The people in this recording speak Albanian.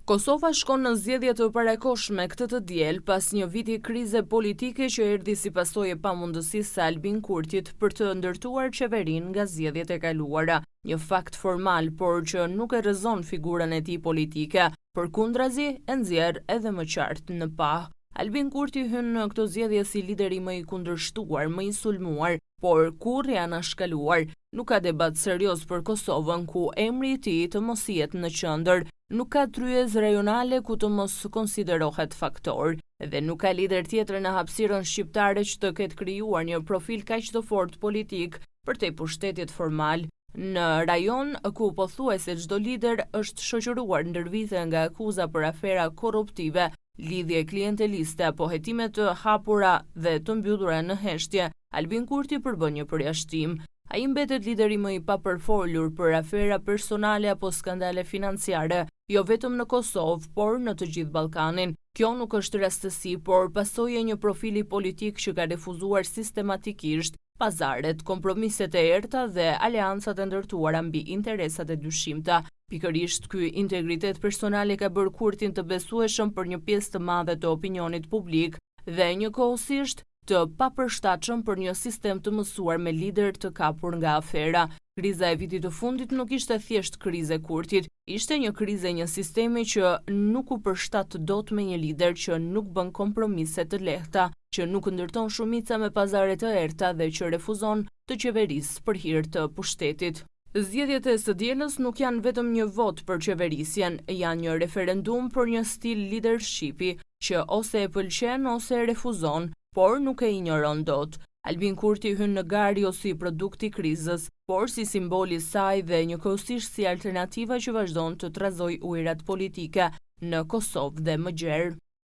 Kosova shkon në zgjedhje të parakohshme këtë të diel pas një viti krize politike që erdhi si pasojë e pamundësisë së Albin Kurtit për të ndërtuar qeverinë nga zgjedhjet e kaluara. Një fakt formal, por që nuk e rrezon figurën e tij politike, përkundrazi e nxjerr edhe më qartë në pah. Albin Kurti hyn në këto zgjedhje si lideri më i kundërshtuar, më i sulmuar, por kurrë i anashkaluar. Nuk ka debat serioz për Kosovën ku emri i tij të mos jetë në qendër, nuk ka tryez rajonale ku të mos konsiderohet faktor, dhe nuk ka lider tjetër në hapësirën shqiptare që të ketë krijuar një profil kaq të fortë politik përtej pushtetit formal. Në rajon ku pothuajse çdo lider është shoqëruar ndër vite nga akuza për afera korruptive, lidhje klienteliste apo hetime të hapura dhe të mbyllura në heshtje, Albin Kurti përbën një përjashtim. Ai mbetet lideri më i papërfolur për afera personale apo skandale financiare, jo vetëm në Kosovë, por në të gjithë Ballkanin. Kjo nuk është rastësi, por pasojë e një profili politik që ka refuzuar sistematikisht pazaret, kompromiset e errta dhe aleancat e ndërtuara mbi interesat e dyshimta. Pikërisht ky integritet personal e ka bërë Kurtin të besueshëm për një pjesë të madhe të opinionit publik dhe njëkohësisht të papërshtatshëm për një sistem të mësuar me lider të kapur nga afera. Kriza e vitit të fundit nuk ishte thjesht krizë e Kurtit, ishte një krizë e një sistemi që nuk u përshtat dot me një lider që nuk bën kompromise të lehta, që nuk ndërton shumica me pazare të errta dhe që refuzon të qeverisë për hir të pushtetit. Zgjedhjet e së dielës nuk janë vetëm një vot për qeverisjen, janë një referendum për një stil leadershipi që ose e pëlqen ose e refuzon, por nuk e injoron dot. Albin Kurti hyn në garë jo si produkt i krizës, por si simboli i saj dhe njëkohësisht si alternativa që vazhdon të trazojë ujërat politike në Kosovë dhe më gjerë.